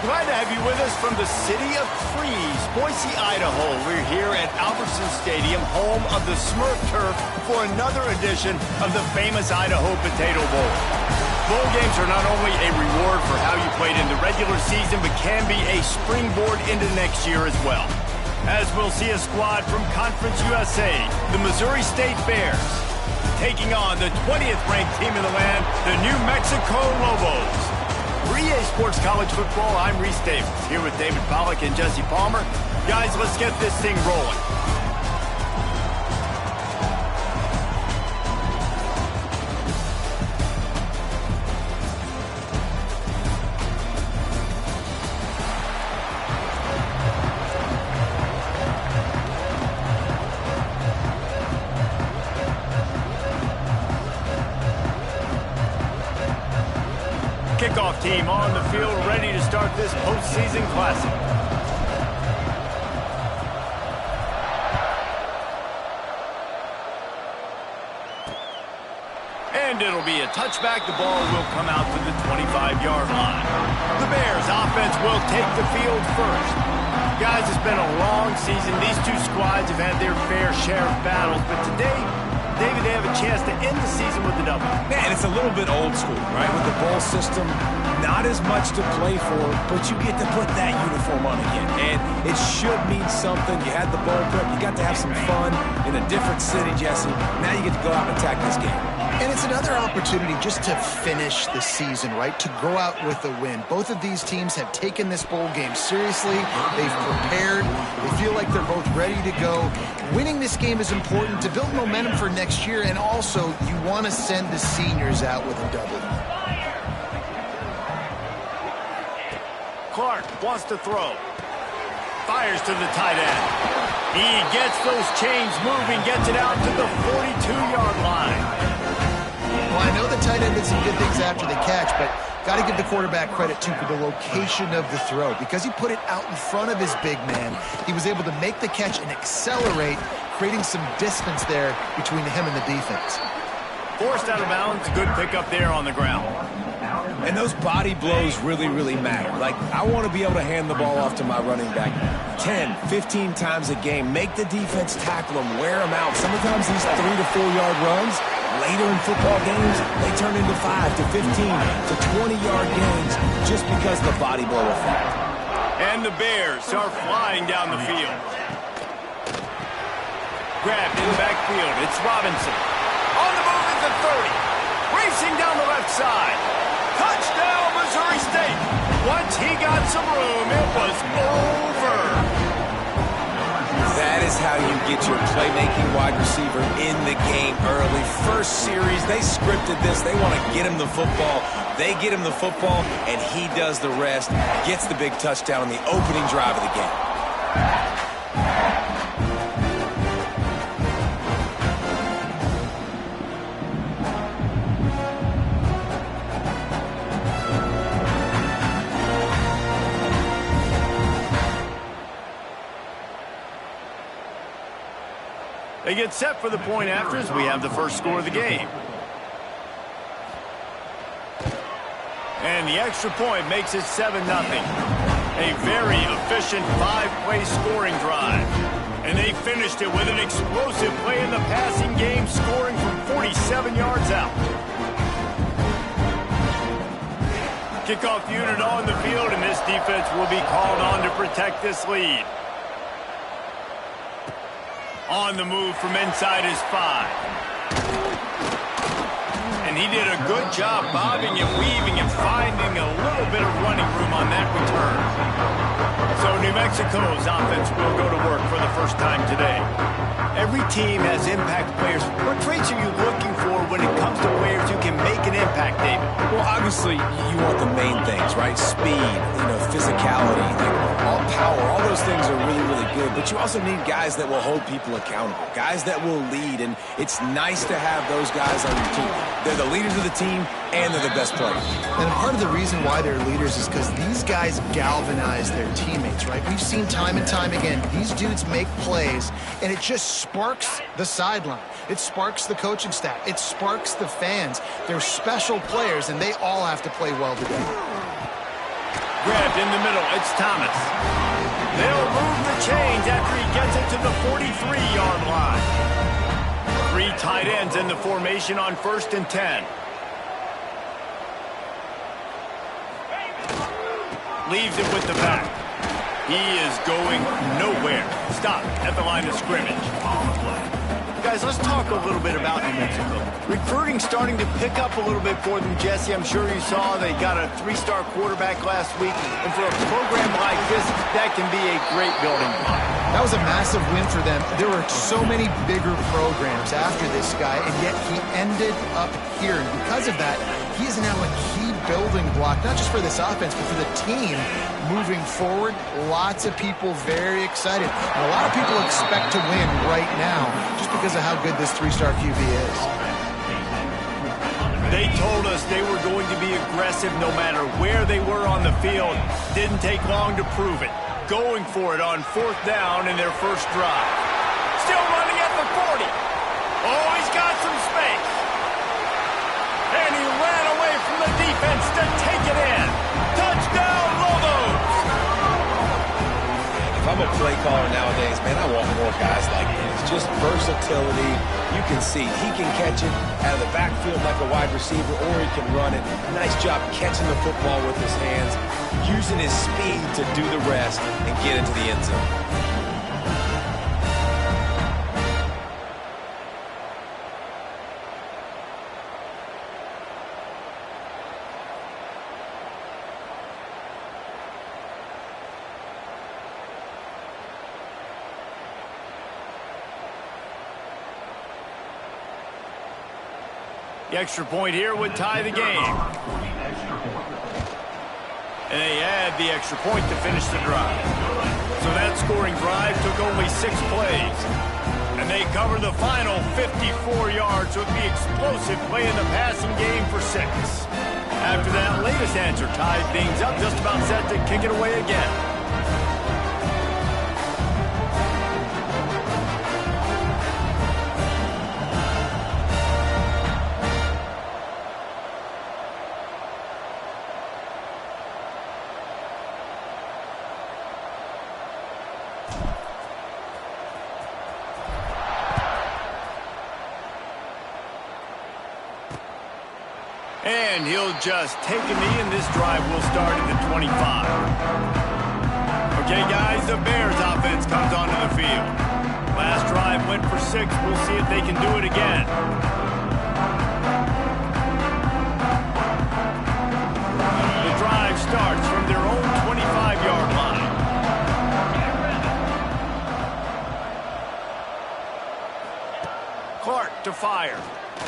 Glad to have you with us from the city of trees, Boise, Idaho. We're here at Albertson Stadium, home of the Smurf Turf, for another edition of the famous Idaho Potato Bowl. Bowl games are not only a reward for how you played in the regular season, but can be a springboard into next year as well. As we'll see a squad from Conference USA, the Missouri State Bears, taking on the 20th ranked team in the land, the New Mexico Lobos. For EA Sports College Football, I'm Reese Davis, here with David Pollack and Jesse Palmer. Guys, let's get this thing rolling. Kickoff team on the field, ready to start this postseason classic. And it'll be a touchback. The ball will come out to the 25-yard line. The Bears offense will take the field first. Guys, it's been a long season. These two squads have had their fair share of battles, but today, David, they have a chance to end the season with a W. Man, it's a little bit old school, right? With the bowl system, not as much to play for, but you get to put that uniform on again. And it should mean something. You had the bowl prep. You got to have some fun in a different city, Jesse. Now you get to go out and attack this game. And it's another opportunity just to finish the season, right? To go out with a win. Both of these teams have taken this bowl game seriously. They've prepared. They feel like they're both ready to go. Winning this game is important to build momentum for next year, and also you want to send the seniors out with a W. Clark wants to throw. Fires to the tight end. He gets those chains moving, gets it out to the 42-yard line. Well, I know the tight end did some good things after the catch, but got to give the quarterback credit, too, for the location of the throw. Because he put it out in front of his big man, he was able to make the catch and accelerate, creating some distance there between him and the defense. Forced out of bounds, good pickup there on the ground. And those body blows really, really matter. Like, I want to be able to hand the ball off to my running back 10, 15 times a game. Make the defense tackle him, wear him out. Sometimes these 3 to 4 yard runs, later in football games, they turn into 5 to 15 to 20-yard gains just because of the body blow effect. And the Bears are flying down the field. Grabbed in the backfield. It's Robinson. On the move at the 30. Racing down the left side. Touchdown, Missouri State. Once he got some room, it was over. That is how you get your playmaking wide receiver in the game early. First series, they scripted this. They want to get him the football. They get him the football, and he does the rest. Gets the big touchdown on the opening drive of the game. They get set for the point after as we have the first score of the game. And the extra point makes it 7-0. A very efficient 5-play scoring drive. And they finished it with an explosive play in the passing game, scoring from 47 yards out. Kickoff unit on the field, and this defense will be called on to protect this lead. On the move from inside his 5. And he did a good job bobbing and weaving and finding a little bit of running room on that return. So New Mexico's offense will go to work for the first time today. Every team has impact players. What traits are you looking for when it comes to players who can make an impact, David? Well, obviously, you want the main things, right? Speed, physicality, all power. All those things are really, really good. But you also need guys that will hold people accountable, guys that will lead. And it's nice to have those guys on your team. They're the leaders of the team, and they're the best players. And part of the reason why they're leaders is because these guys galvanize their teammates, right? We've seen time and time again, these dudes make plays, and it just sparks the sideline. It sparks the coaching staff. It sparks the fans. They're special players, and they all have to play well today. Grabbed in the middle. It's Thomas. They'll move the chains after he gets it to the 43-yard line. 3 tight ends in the formation on 1st and 10. Leaves it with the back. He is going nowhere. Stop at the line of scrimmage. Guys, let's talk a little bit about New Mexico. Recruiting starting to pick up a little bit for them, Jesse. I'm sure you saw they got a 3-star quarterback last week. And for a program like this, that can be a great building block. That was a massive win for them. There were so many bigger programs after this guy, and yet he ended up here. And because of that, he is now a key building block, not just for this offense, but for the team moving forward. Lots of people very excited. And a lot of people expect to win right now just because of how good this 3-star QB is. They told us they were going to be aggressive no matter where they were on the field. Didn't take long to prove it. Going for it on 4th down in their first drive. Still running at the 40. Oh, he's got some space. And he ran away from the defense to take it in. Touchdown, Lobos! If I'm a play caller nowadays, man, I want more guys like this. Just versatility. You can see he can catch it out of the backfield like a wide receiver, or he can run it. Nice job catching the football with his hands, using his speed to do the rest and get into the end zone. The extra point here would tie the game. And they add the extra point to finish the drive. So that scoring drive took only 6 plays. And they cover the final 54 yards with the explosive play in the passing game for 6. After that latest answer tied things up, just about set to kick it away again. And he'll just take a knee, and this drive will start at the 25. Okay, guys, the Bears offense comes onto the field. Last drive went for 6. We'll see if they can do it again. The drive starts from their own 25-yard line. Clark to fire.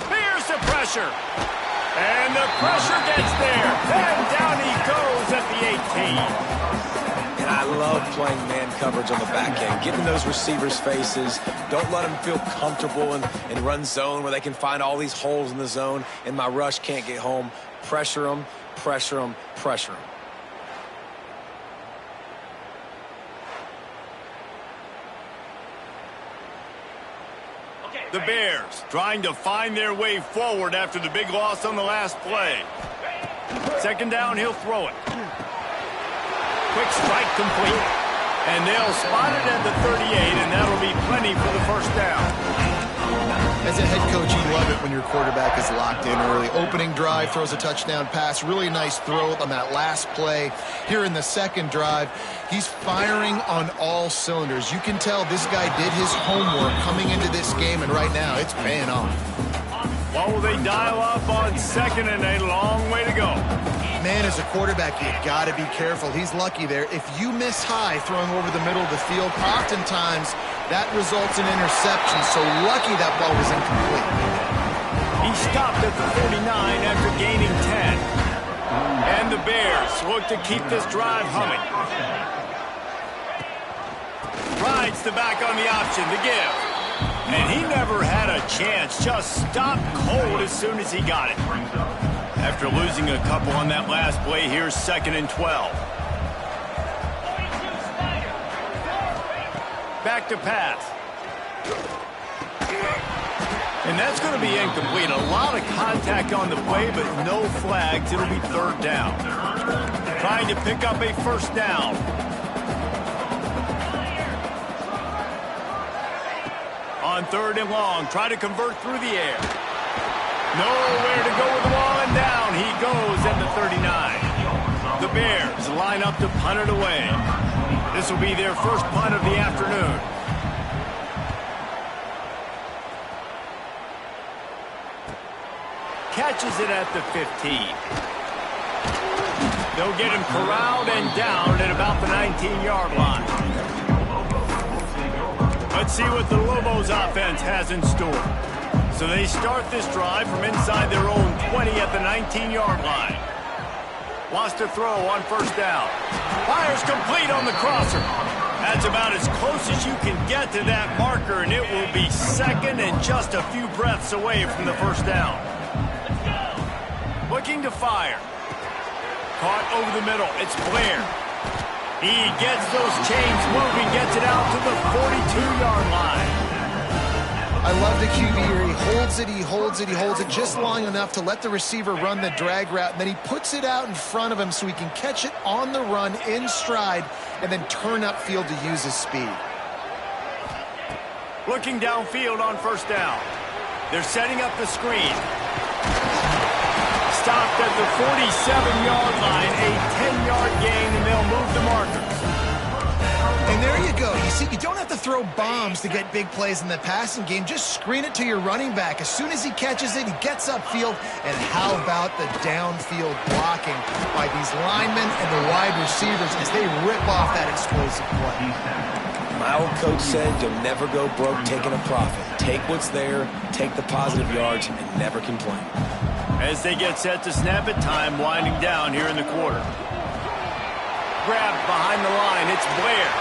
Here's the pressure. And the pressure gets there. And down he goes at the 18. And I love playing man coverage on the back end, getting those receivers' faces. Don't let them feel comfortable and run zone where they can find all these holes in the zone and my rush can't get home. Pressure them, pressure them, pressure them. The Bears trying to find their way forward after the big loss on the last play. 2nd down, he'll throw it. Quick strike complete. And they'll spot it at the 38, and that'll be plenty for the 1st down. As a head coach, you love it when your quarterback is locked in early. Opening drive, throws a touchdown pass. Really nice throw on that last play. Here in the 2nd drive, he's firing on all cylinders. You can tell this guy did his homework coming into this game, and right now it's paying off. What will they dial up on 2nd and a long way to go? Man, as a quarterback, you got to be careful. He's lucky there. If you miss high throwing over the middle of the field, oftentimes that results in interception. So lucky that ball was incomplete. He stopped at the 49 after gaining 10. And the Bears look to keep this drive humming. Rides the back on the option to give. And he never had a chance. Just stopped cold as soon as he got it. After losing a couple on that last play, here's 2nd and 12. Back to pass. And that's going to be incomplete. A lot of contact on the play, but no flags. It'll be 3rd down. trying to pick up a first down. On 3rd and long, try to convert through the air. Nowhere to go with the ball, and down he goes at the 39. The Bears line up to punt it away. This will be their first punt of the afternoon. Catches it at the 15. They'll get him corralled and down at about the 19-yard line. Let's see what the Lobos offense has in store. So they start this drive from inside their own 20 at the 19-yard line. Wants to throw on first down. Fires complete on the crosser. That's about as close as you can get to that marker, and it will be second and just a few breaths away from the first down. Looking to fire. Caught over the middle. It's Blair. He gets those chains moving, gets it out to the 42-yard line. I love the QB here. He holds it, he holds it, he holds it just long enough to let the receiver run the drag route, and then he puts it out in front of him so he can catch it on the run in stride and then turn upfield to use his speed. Looking downfield on first down. They're setting up the screen. Stopped at the 47-yard line, a 10-yard gain, and they'll move the marker. And there you go. You see, you don't have to throw bombs to get big plays in the passing game. Just screen it to your running back. As soon as he catches it, he gets upfield. And how about the downfield blocking by these linemen and the wide receivers as they rip off that explosive play? My old coach said you'll never go broke taking a profit. Take what's there, take the positive yards, and never complain. As they get set to snap it, time winding down here in the quarter. Grabbed behind the line, it's Blair.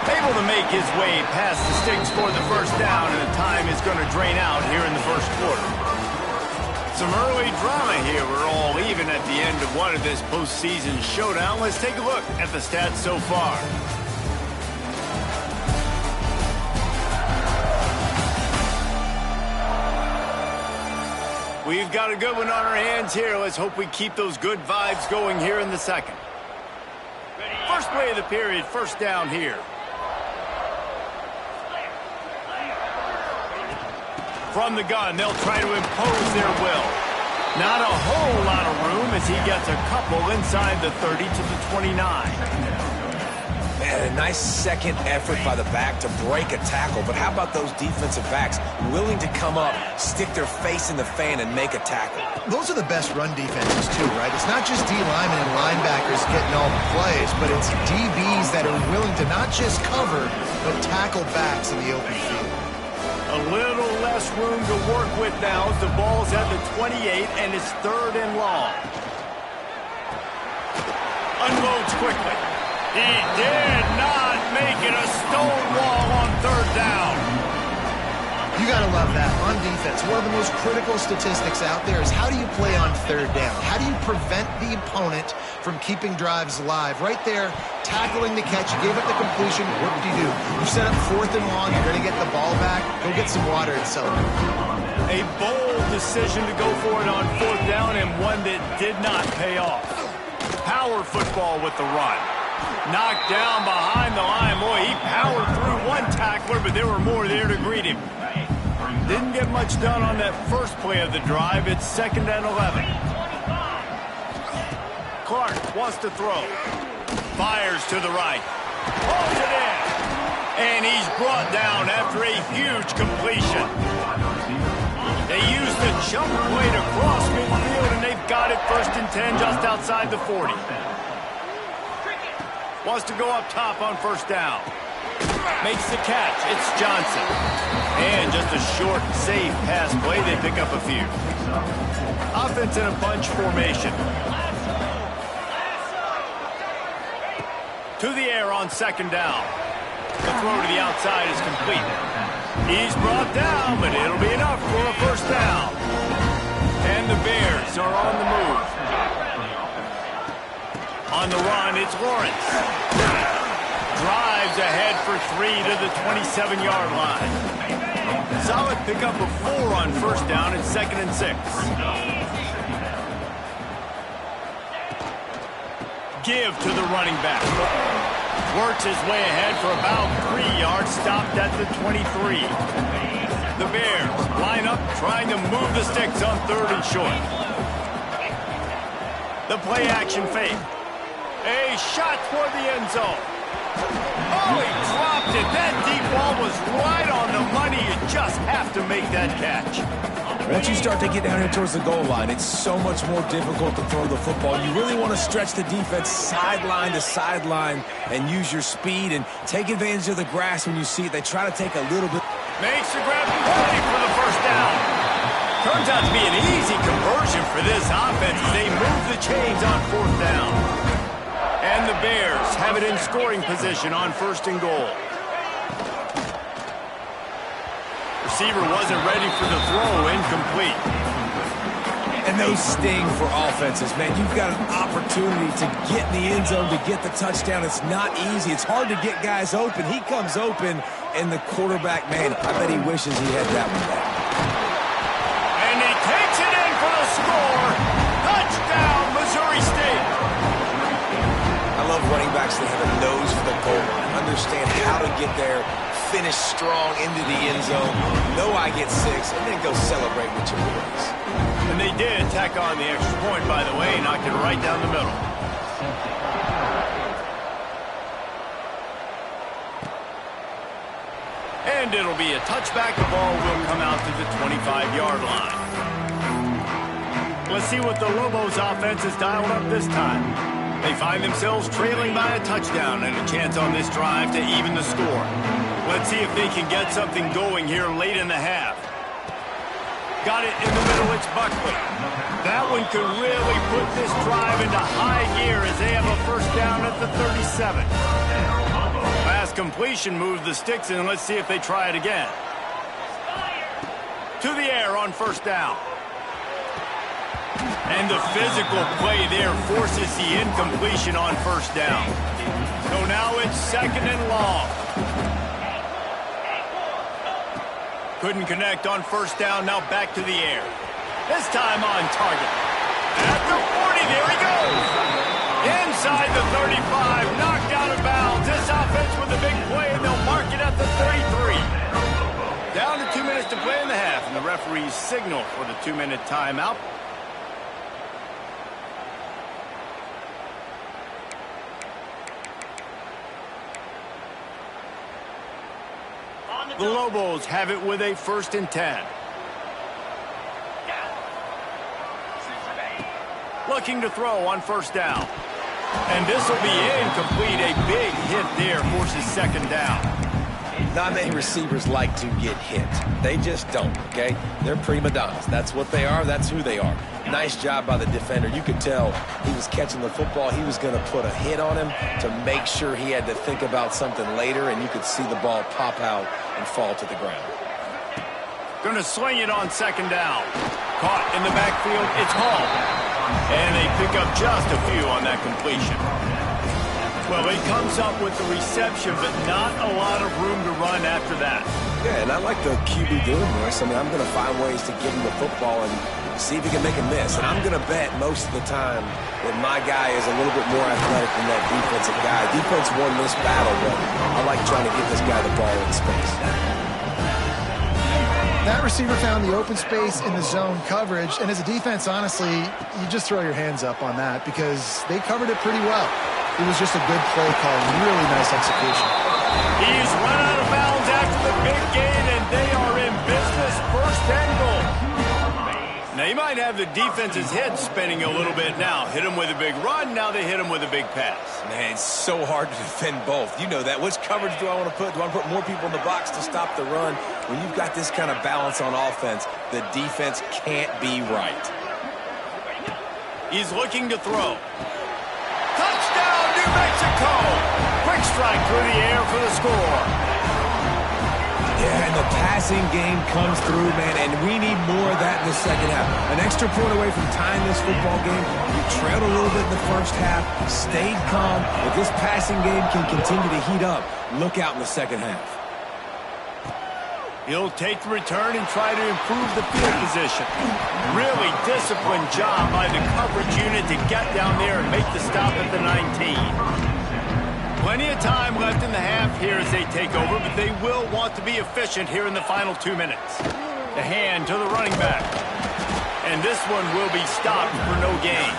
Able to make his way past the sticks for the first down, and the time is going to drain out here in the first quarter. Some early drama here. We're all even at the end of one of this postseason showdown. Let's take a look at the stats so far. We've got a good one on our hands here. Let's hope we keep those good vibes going here in the second. First play of the period, first down here. From the gun, they'll try to impose their will. Not a whole lot of room as he gets a couple inside the 30 to the 29. Man, a nice second effort by the back to break a tackle, but how about those defensive backs willing to come up, stick their face in the fan, and make a tackle? Those are the best run defenses, too, right? It's not just D linemen and linebackers getting all the plays, but it's DBs that are willing to not just cover, but tackle backs in the open field. A little less room to work with now as the ball's at the 28, and it's 3rd and long. Unloads quickly. He did not make it a stone wall on 3rd down. You got to love that. On defense, one of the most critical statistics out there is how do you play on 3rd down? How do you prevent the opponent from keeping drives alive? Right there, tackling the catch. You gave up the completion. What do? You set up 4th and long. You're going to get the ball back. Go get some water and celebrate. A bold decision to go for it on 4th down, and one that did not pay off. Power football with the run. Knocked down behind the line. Boy, he powered through one tackler, but there were more there to greet him. Didn't get much done on that first play of the drive. It's 2nd and 11. Clark wants to throw. Fires to the right. Pulls it in. And he's brought down after a huge completion. They used the jump play to cross midfield, and they've got it 1st and 10 just outside the 40. Wants to go up top on first down. Makes the catch. It's Johnson. And just a short, safe pass play. They pick up a few. Offense in a bunch formation. To the air on 2nd down. The throw to the outside is complete. He's brought down, but it'll be enough for a first down. And the Bears are on the move. On the run, it's Lawrence. Drives ahead for 3 to the 27-yard line. Solid pickup of 4 on first down. It's 2nd and 6. give to the running back. Works his way ahead for about 3 yards, stopped at the 23. The Bears line up trying to move the sticks on 3rd and short. The play action fake. A shot toward the end zone. Oh, he dropped it. That deep ball was right on the money. You just have to make that catch. Once you start to get down here towards the goal line, it's so much more difficult to throw the football. You really want to stretch the defense sideline to sideline and use your speed and take advantage of the grass when you see it. They try to take a little bit. Makes the grab early for the first down. Turns out to be an easy conversion for this offense as they move the chains on 4th down. And the Bears have it in scoring position on 1st and goal. Receiver wasn't ready for the throw, incomplete. And those sting for offenses, man. You've got an opportunity to get in the end zone, to get the touchdown. It's not easy. It's hard to get guys open. He comes open, and the quarterback, man, I bet he wishes he had that one back. And he takes it in for the score. Touchdown, Missouri State. I love running backs that have a nose for the goal line, understand how to get there, finish strong into the end zone, know I get 6, and then go celebrate with your boys. And they did tack on the extra point, by the way, knocked it right down the middle. And it'll be a touchback. The ball will come out to the 25-yard line. Let's see what the Lobos offense has dialed up this time. They find themselves trailing by a touchdown and a chance on this drive to even the score. Let's see if they can get something going here late in the half. Got it in the middle, it's Buckley. That one could really put this drive into high gear as they have a first down at the 37. Pass completion moved the sticks in. Let's see if they try it again. To the air on 1st down. And the physical play there forces the incompletion on 1st down. So now it's 2nd and long. Couldn't connect on 1st down, now back to the air. This time on target. At the 40, there he goes. Inside the 35, knocked out of bounds. This offense with a big play, and they'll mark it at the 33. Down to 2 minutes to play in the half, and the referees signal for the 2-minute timeout. The Lobos have it with a 1st and 10. Looking to throw on 1st down. And this will be incomplete. A big hit there forces 2nd down. Not many receivers like to get hit. They just don't, okay? They're prima donnas. That's what they are. That's who they are. Nice job by the defender. You could tell he was catching the football. He was going to put a hit on him to make sure he had to think about something later, and you could see the ball pop out and fall to the ground. Going to swing it on 2nd down. Caught in the backfield. It's Hall. And they pick up just a few on that completion. Well, he comes up with the reception, but not a lot of room to run after that. Yeah, and I like the QB doing this. I mean, I'm going to find ways to give him the football and see if he can make a miss. And I'm going to bet most of the time that my guy is a little bit more athletic than that defensive guy. Defense won this battle, but I like trying to get this guy the ball in space. That receiver found the open space in the zone coverage, and as a defense, honestly, you just throw your hands up on that because they covered it pretty well. It was just a good play call, really nice execution. He's run out of bounds after the big gain, and they are in business. 1st and goal. Now, you might have the defense's head spinning a little bit now. Hit him with a big run, now they hit him with a big pass. Man, it's so hard to defend both. You know that. Which coverage do I want to put? Do I want to put more people in the box to stop the run? When you've got this kind of balance on offense, the defense can't be right. He's looking to throw. Touchdown, New Mexico! Quick strike through the air for the score. Yeah, and the passing game comes through, man, and we need more of that in the second half. An extra point away from tying this football game. We trailed a little bit in the first half, stayed calm. If this passing game can continue to heat up, look out in the second half. He'll take the return and try to improve the field position. Really disciplined job by the coverage unit to get down there and make the stop at the 19. Plenty of time left in the half here as they take over, but they will want to be efficient here in the final 2 minutes. The hand to the running back. And this one will be stopped for no gain.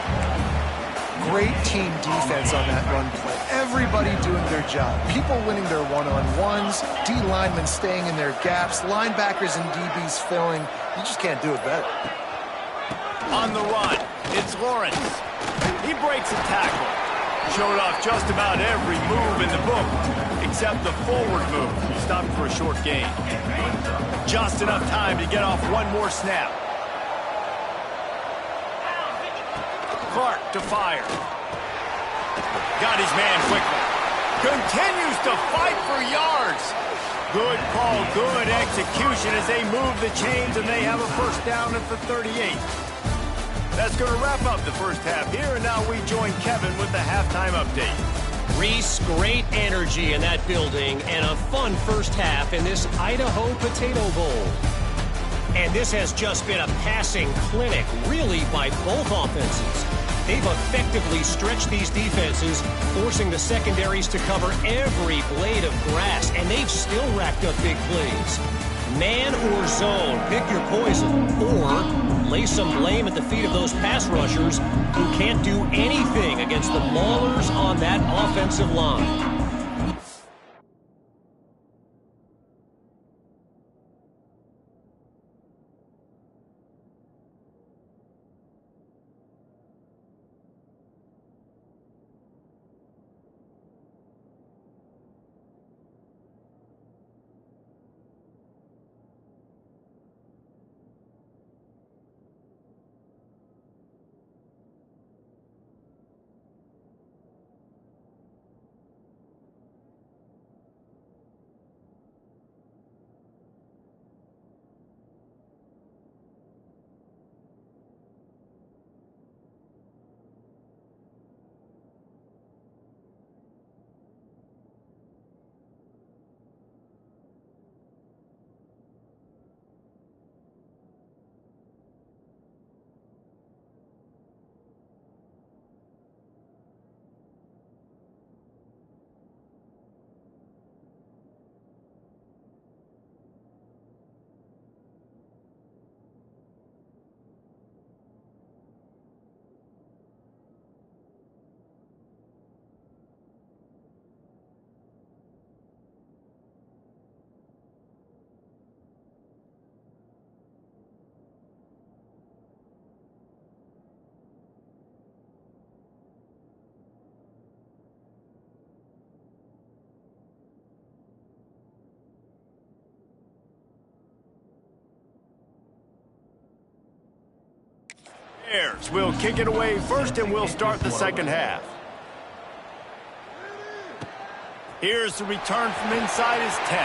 Great team defense on that run play. Everybody doing their job. People winning their one-on-ones, D linemen staying in their gaps, linebackers and DBs filling. You just can't do it better. On the run, it's Lawrence. He breaks a tackle. Showed off just about every move in the book, except the forward move. Stopped for a short gain. Just enough time to get off one more snap. Clark to fire. Got his man quickly. Continues to fight for yards. Good call, good execution as they move the chains and they have a first down at the 38. That's going to wrap up the first half here, and now we join Kevin with the halftime update. Reese, great energy in that building and a fun first half in this Idaho Potato Bowl. And this has just been a passing clinic, really, by both offenses. They've effectively stretched these defenses, forcing the secondaries to cover every blade of grass, and they've still racked up big plays. Man or zone, pick your poison, or lay some blame at the feet of those pass rushers who can't do anything against the maulers on that offensive line. Bears will kick it away first, and we'll start the second half. Here's the return from inside his 10.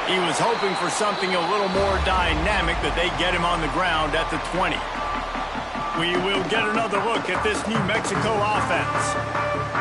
He was hoping for something a little more dynamic, but they get him on the ground at the 20. We will get another look at this New Mexico offense.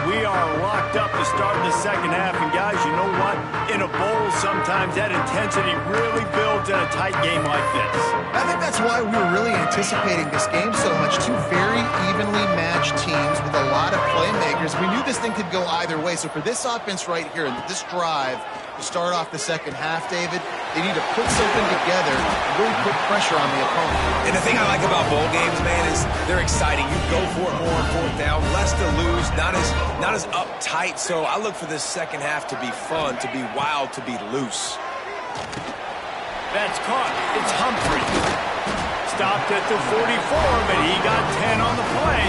We are locked up to start the second half, and guys, you know what? In a bowl, sometimes that intensity really builds in a tight game like this. I think that's why we were really anticipating this game so much. Two very evenly matched teams with a lot of playmakers. We knew this thing could go either way. So for this offense right here, this drive to start off the second half, David, they need to put something together and really put pressure on the opponent. And the thing I like about bowl games, man, is they're exciting. You go for it more on fourth down, less to lose, not as uptight. So I look for this second half to be fun, to be wild, to be loose. That's caught. It's Humphrey. Stopped at the 44, but he got 10 on the play.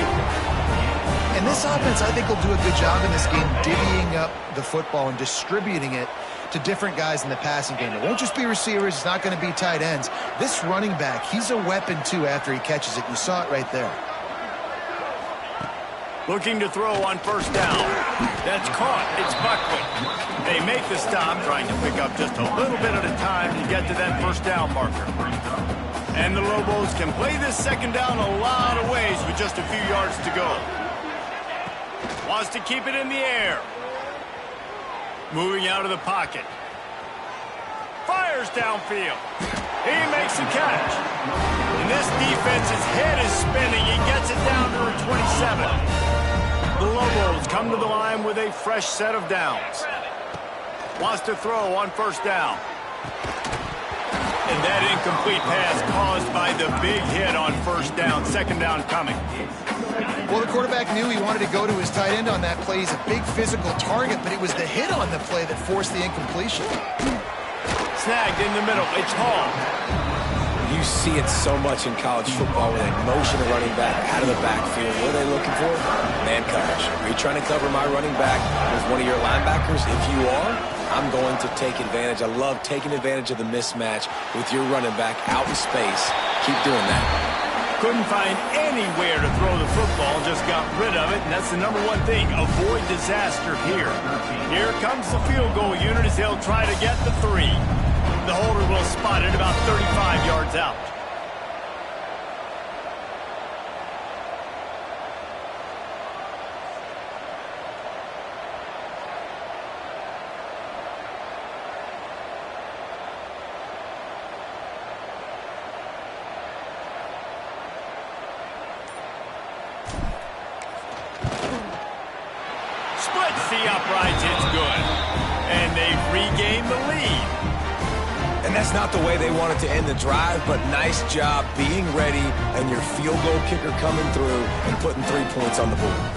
And this offense, I think, will do a good job in this game divvying up the football and distributing it to different guys in the passing game. It won't just be receivers. It's not going to be tight ends. This running back, he's a weapon, too, after he catches it. You saw it right there. Looking to throw on first down. That's caught. It's Buckley. They make the stop, trying to pick up just a little bit at a time to get to that first down marker. And the Lobos can play this second down a lot of ways with just a few yards to go. Wants to keep it in the air. Moving out of the pocket. Fires fires downfield. He makes the catch. And this defense's head is spinning. He gets it down to the 27. The Lobos come to the line with a fresh set of downs. Wants to throw on first down. And that incomplete pass caused by the big hit on first down. Second down coming. Well, the quarterback knew he wanted to go to his tight end on that play. He's a big physical target, but it was the hit on the play that forced the incompletion. Snagged in the middle. It's Hall. You see it so much in college football when they motion a running back out of the backfield. What are they looking for? Man coverage. Are you trying to cover my running back with one of your linebackers? If you are, I'm going to take advantage. I love taking advantage of the mismatch with your running back out in space. Keep doing that. Couldn't find anywhere to throw the football, just got rid of it, and that's the number one thing. Avoid disaster here. Here comes the field goal unit as they'll try to get the 3. The holder will spot it about 35 yards out. Splits the uprights, it's good. And they've regained the lead. And that's not the way they wanted to end the drive, but nice job being ready and your field goal kicker coming through and putting 3 points on the board.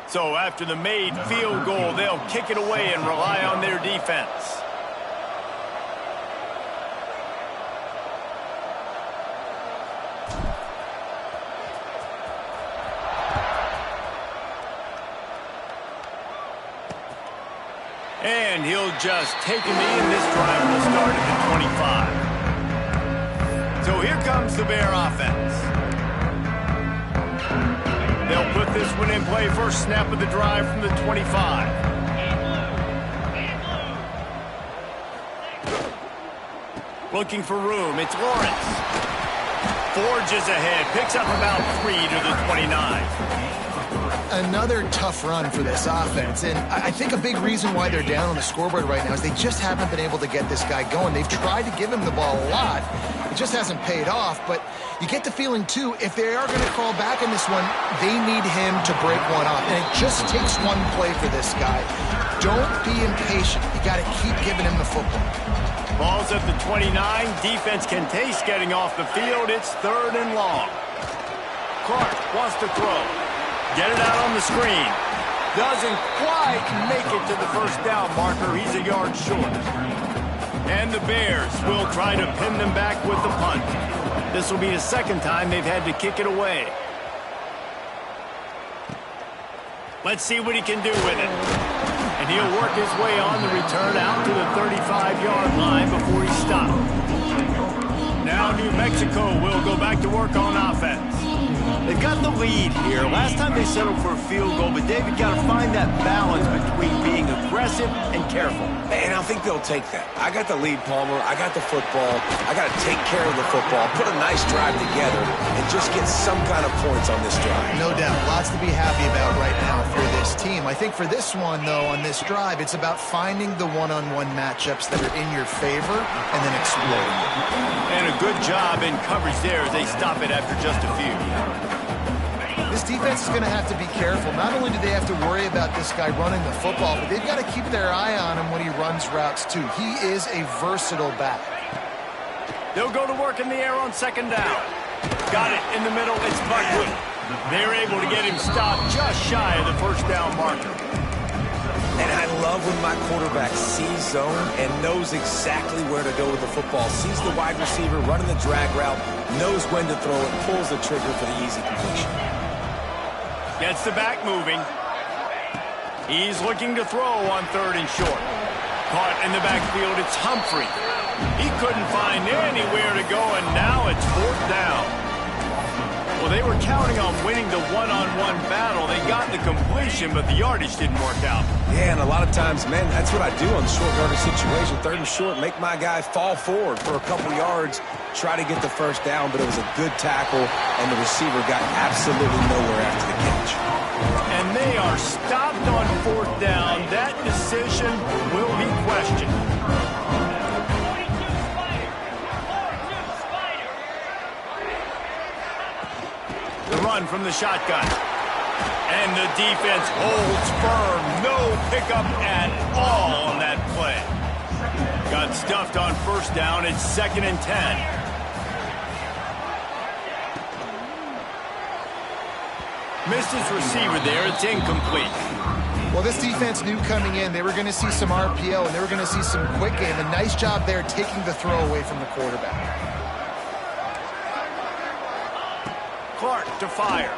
So after the made field goal, they'll kick it away and rely on their defense. And he'll just take him in. This drive will start at the 25. So here comes the Bear offense. They'll put this one in play. First snap of the drive from the 25. Looking for room. It's Lawrence. Forges ahead. Picks up about 3 to the 29. Another tough run for this offense, and I think a big reason why they're down on the scoreboard right now is they just haven't been able to get this guy going. They've tried to give him the ball a lot. It just hasn't paid off, but you get the feeling, too, if they are going to crawl back in this one, they need him to break one off, and it just takes one play for this guy. Don't be impatient. You got to keep giving him the football. Ball's at the 29. Defense can taste getting off the field. It's 3rd and long. Clark wants to throw. Get it out on the screen. Doesn't quite make it to the first down marker. He's a yard short. And the Bears will try to pin them back with the punt. This will be the second time they've had to kick it away. Let's see what he can do with it. And he'll work his way on the return out to the 35-yard line before he stopped. Now New Mexico will go back to work on offense. They've got the lead here. Last time they settled for a field goal, but David got to find that balance between being aggressive and careful. And I think they'll take that. I got the lead, Palmer. I got the football. I got to take care of the football, put a nice drive together, and just get some kind of points on this drive. No doubt. Lots to be happy about right now for this team. I think for this one, though, on this drive, it's about finding the one-on-one matchups that are in your favor and then exploiting them. And a good job in coverage there as they stop it after just a few. This defense is going to have to be careful. Not only do they have to worry about this guy running the football, but they've got to keep their eye on him when he runs routes, too. He is a versatile back. They'll go to work in the air on second down. Got it in the middle. It's Buckwood. They're able to get him stopped just shy of the first down marker. And I love when my quarterback sees zone and knows exactly where to go with the football. Sees the wide receiver running the drag route, knows when to throw it, pulls the trigger for the easy completion. Gets the back moving. He's looking to throw on 3rd and short. Caught in the backfield, it's Humphrey. He couldn't find anywhere to go, and now it's 4th down. Well, they were counting on winning the one-on-one battle. They got got the completion, but the yardage didn't work out. Yeah, and a lot of times, man, that's what I do on the short yardage situation. 3rd and short, make my guy fall forward for a couple yards, try to get the first down, but it was a good tackle, and the receiver got absolutely nowhere after the catch. And they are stopped on 4th down. That decision will be questioned. The run from the shotgun. And the defense holds firm. No pickup at all on that play. Got stuffed on 1st down. It's 2nd and 10. Missed his receiver there. It's incomplete. Well, this defense knew coming in they were going to see some RPO and they were going to see some quick game. A nice job there taking the throw away from the quarterback. Clark to fire.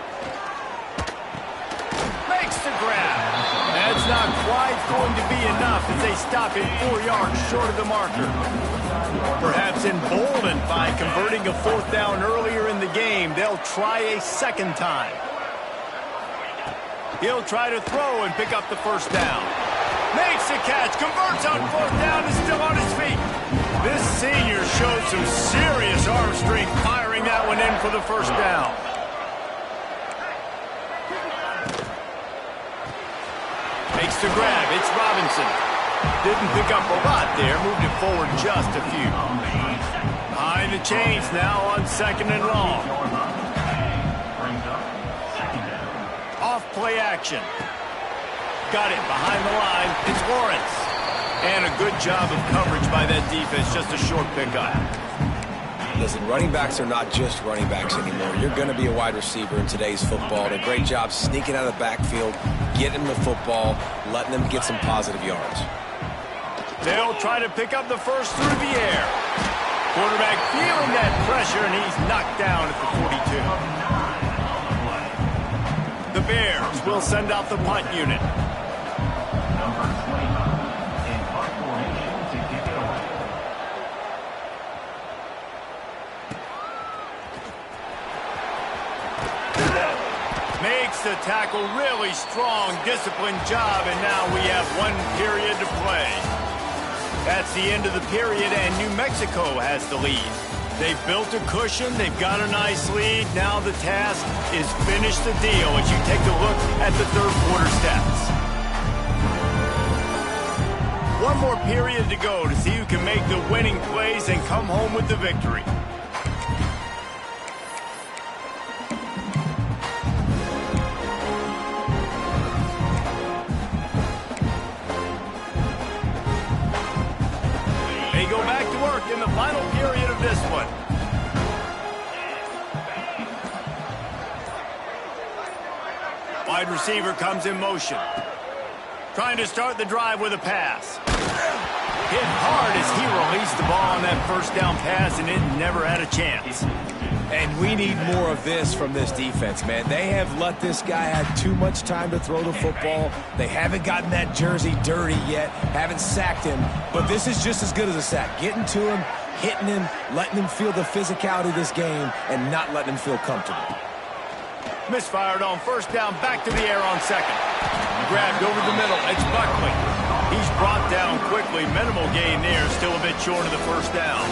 Makes the grab. That's not quite going to be enough as they stop him 4 yards short of the marker. Perhaps emboldened by converting a 4th down earlier in the game, they'll try a 2nd time. He'll try to throw and pick up the 1st down. Makes the catch, converts on 4th down, is still on his feet. This senior showed some serious arm strength firing that one in for the 1st down. Makes the grab. It's Robinson. Didn't pick up a lot there. Moved it forward just a few. Behind the chains now on 2nd and long. Off play action. Got it behind the line. It's Lawrence. And a good job of coverage by that defense. Just a short pickup. Listen, running backs are not just running backs anymore. You're going to be a wide receiver in today's football. Did a great job sneaking out of the backfield, getting the football, letting them get some positive yards. They'll try to pick up the first through the air. Quarterback feeling that pressure, and he's knocked down at the 42. The Bears will send out the punt unit. Makes the tackle really strong, disciplined job, and now we have 1 period to play. That's the end of the period, and New Mexico has the lead. They've built a cushion, they've got a nice lead. Now the task is finish the deal as you take a look at the 3rd quarter stats. 1 more period to go to see who can make the winning plays and come home with the victory. Go back to work in the final period of this one. Wide receiver comes in motion. Trying to start the drive with a pass. Hit hard as he released the ball on that 1st down pass, and it never had a chance. And we need more of this from this defense, man. They have let this guy have too much time to throw the football. They haven't gotten that jersey dirty yet, haven't sacked him. But this is just as good as a sack. Getting to him, hitting him, letting him feel the physicality of this game, and not letting him feel comfortable. Misfired on 1st down, back to the air on 2nd. Grabbed over the middle, it's Buckley. He's brought down quickly, minimal gain there, still a bit short of the 1st down.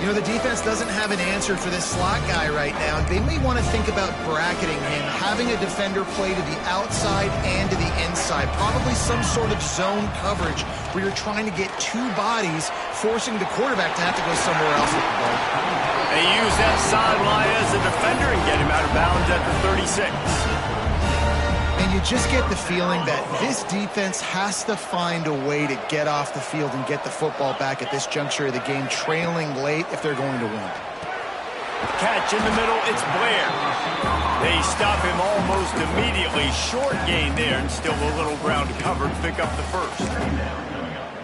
You know, the defense doesn't have an answer for this slot guy right now. They may want to think about bracketing him, having a defender play to the outside and to the inside. Probably some sort of zone coverage where you're trying to get 2 bodies, forcing the quarterback to have to go somewhere else with the ball. They use that sideline as a defender and get him out of bounds at the 36. And you just get the feeling that this defense has to find a way to get off the field and get the football back at this juncture of the game, trailing late if they're going to win. Catch in the middle, it's Blair. They stop him almost immediately. Short gain there, and still a little ground to cover to pick up the 1st.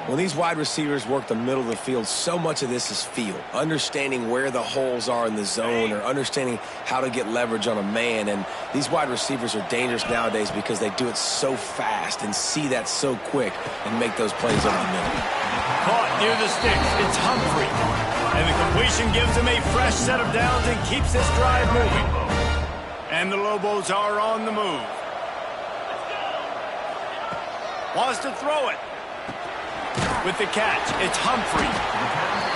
When these wide receivers work the middle of the field, so much of this is feel. Understanding where the holes are in the zone or understanding how to get leverage on a man. And these wide receivers are dangerous nowadays because they do it so fast and see that so quick and make those plays over the middle. Caught near the sticks. It's Humphrey. And the completion gives him a fresh set of downs and keeps this drive moving. And the Lobos are on the move. Wants to throw it. With the catch, it's Humphrey.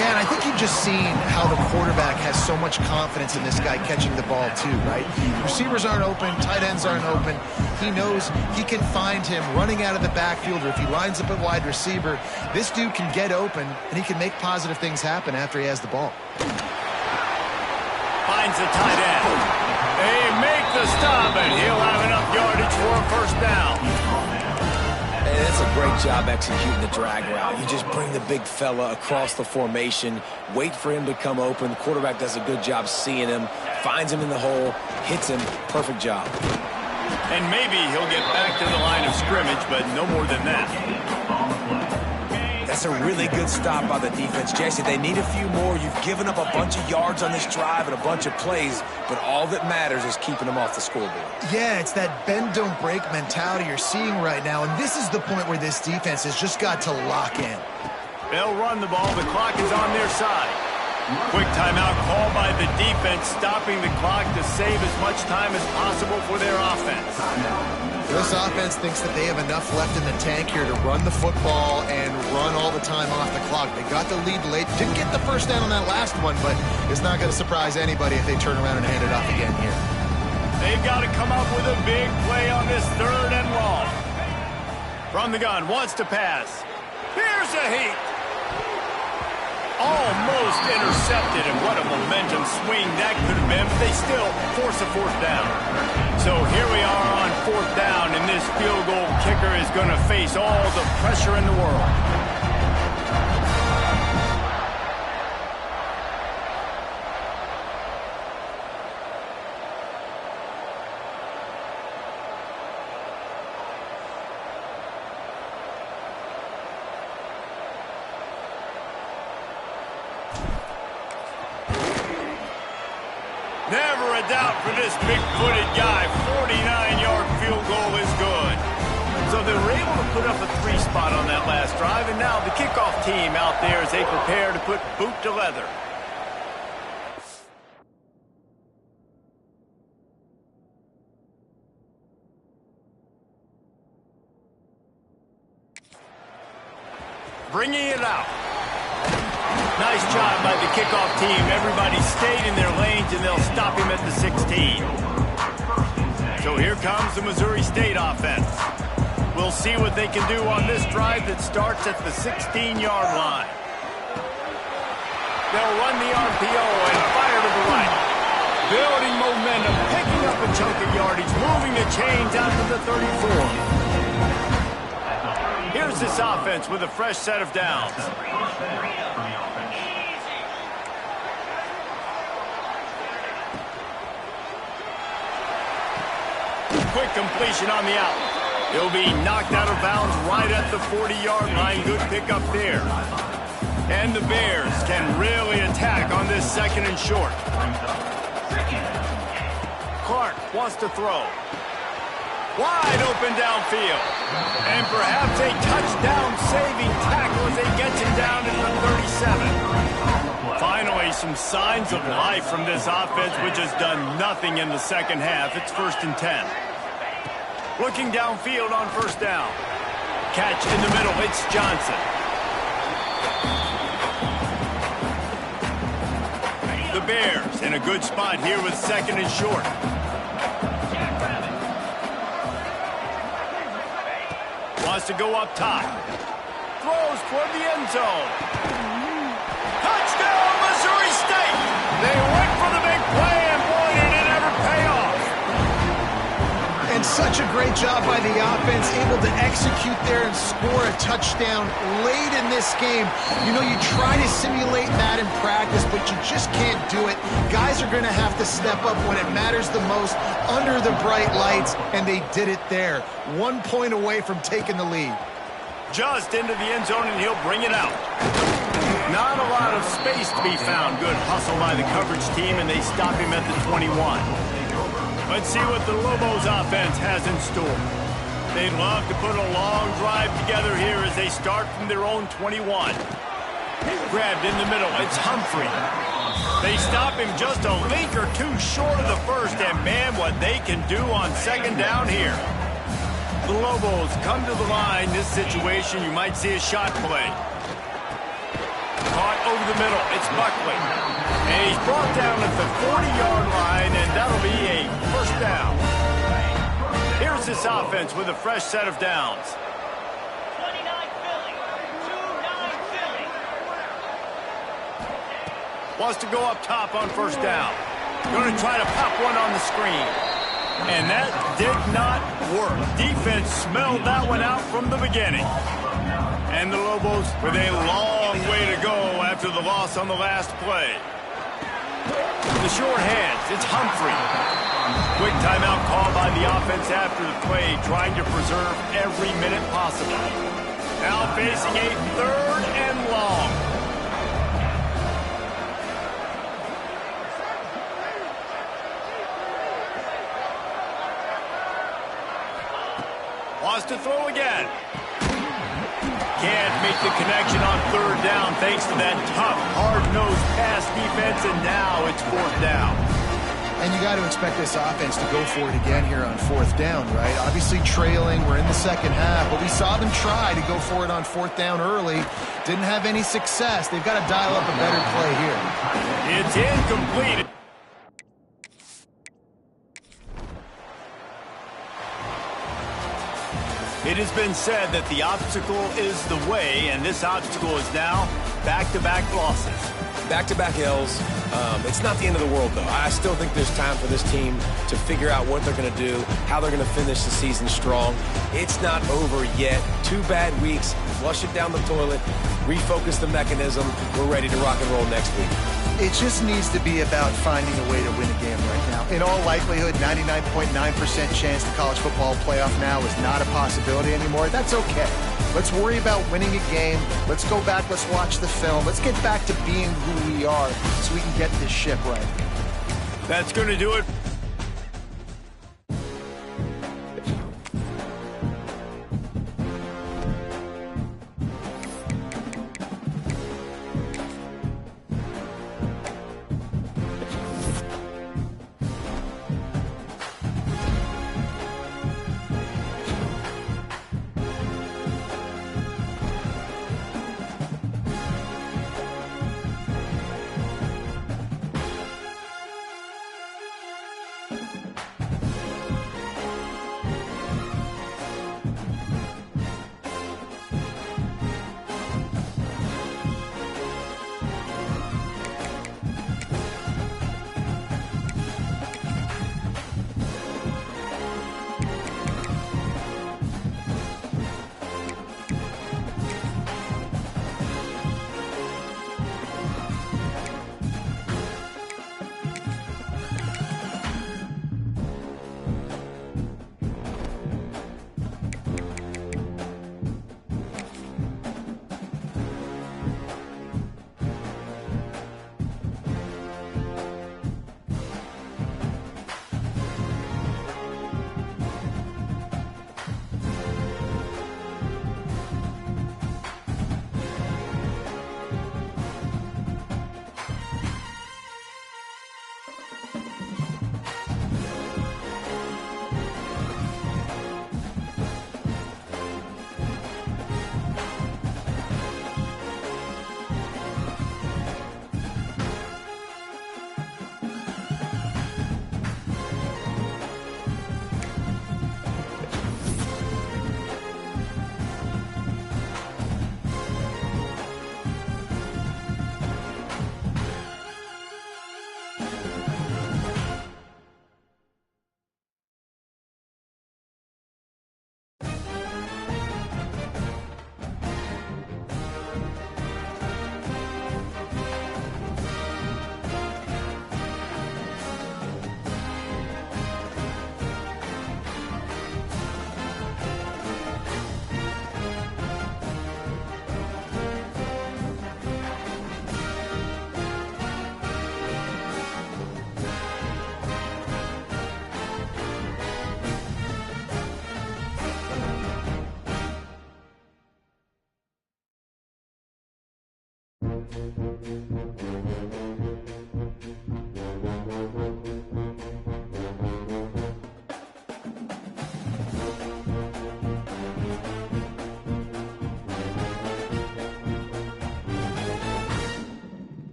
Yeah, and I think you've just seen how the quarterback has so much confidence in this guy catching the ball too, right? Receivers aren't open, tight ends aren't open. He knows he can find him running out of the backfield, or if he lines up at wide receiver, this dude can get open, and he can make positive things happen after he has the ball. Finds the tight end. They make the stop, and he'll have enough yardage for a first down. And it's a great job executing the drag route. You just bring the big fella across the formation, wait for him to come open. The quarterback does a good job seeing him, finds him in the hole, hits him. Perfect job. And maybe he'll get back to the line of scrimmage, but no more than that. That's a really good stop by the defense, Jesse. They need a few more. You've given up a bunch of yards on this drive and a bunch of plays, but all that matters is keeping them off the scoreboard. Yeah, it's that bend, don't break mentality you're seeing right now, and this is the point where this defense has just got to lock in. They'll run the ball. The clock is on their side. Quick timeout call by the defense, stopping the clock to save as much time as possible for their offense. This offense thinks that they have enough left in the tank here to run the football and run all the time off the clock. They got the lead late. Didn't get the first down on that last one, but it's not going to surprise anybody if they turn around and hand it off again here. They've got to come up with a big play on this 3rd and long. From the gun, wants to pass. Here's a heat. Almost intercepted, and what a momentum swing that could have been, but they still force a 4th down. So here we are on 4th down, and this field goal kicker is going to face all the pressure in the world. Never a doubt for this big-footed guy. 49-yard field goal is good. So they were able to put up a 3 spot on that last drive, and now the kickoff team out there as they prepare to put boot to leather. Bringing it out. Nice job by the kickoff team. Everybody stayed in their lanes, and they'll stop him at the 16. So here comes the Missouri State offense. We'll see what they can do on this drive that starts at the 16-yard line. They'll run the RPO and fire to the right. Building momentum, picking up a chunk of yardage, moving the chains out to the 34. Here's this offense with a fresh set of downs. Quick completion on the out. He'll be knocked out of bounds right at the 40-yard line. Good pickup there. And the Bears can really attack on this 2nd and short. Clark wants to throw. Wide open downfield. And perhaps a touchdown-saving tackle as they get him down to the 37. Finally, some signs of life from this offense, which has done nothing in the 2nd half. It's 1st and 10. Looking downfield on 1st down. Catch in the middle. It's Johnson. The Bears in a good spot here with 2nd and short. Wants to go up top. Throws toward the end zone. Touchdown, Missouri State! They went for the big play, and boy, did it ever pay off. And such a great job by the offense, able to execute there and score a touchdown late in this game. You know, you try to simulate that in practice, but you just can't do it. Guys are going to have to step up when it matters the most under the bright lights, and they did it there. 1 point away from taking the lead. Just into the end zone, and he'll bring it out. Not a lot of space to be found. Good hustle by the coverage team, and they stop him at the 21. Let's see what the Lobos offense has in store. They'd love to put a long drive together here as they start from their own 21. Grabbed in the middle, it's Humphrey. They stop him just a link or two short of the first, and man, what they can do on 2nd down here. The Lobos come to the line. This situation, you might see a shot play. Caught over the middle. It's Buckley. And he's brought down at the 40-yard line, and that'll be a first down. Here's this offense with a fresh set of downs. 29 Philly. 29 Philly. Wants to go up top on first down. Going to try to pop one on the screen. And that did not work. Defense smelled that one out from the beginning. And the Lobos with a long way to go after the loss on the last play. The short hands, it's Humphrey. Quick timeout call by the offense after the play, trying to preserve every minute possible. Now facing a 3rd and long. Wants to throw again. Can't make the connection on 3rd down thanks to that tough, hard-nosed pass defense, and now it's 4th down. And you got to expect this offense to go for it again here on 4th down, right? Obviously trailing, we're in the second half, but we saw them try to go for it on 4th down early. Didn't have any success. They've got to dial up a better play here. It's incomplete. It has been said that the obstacle is the way, and this obstacle is now back-to-back losses. Back-to-back L's. It's not the end of the world, though. I still think there's time for this team to figure out what they're going to do, how they're going to finish the season strong. It's not over yet. 2 bad weeks. Flush it down the toilet. Refocus the mechanism. We're ready to rock and roll next week. It just needs to be about finding a way to win a game right now. In all likelihood, 99.9% chance the college football playoff now is not a possibility anymore. That's okay. Let's worry about winning a game. Let's go back. Let's watch the film. Let's get back to being who we are so we can get this ship right. That's going to do it.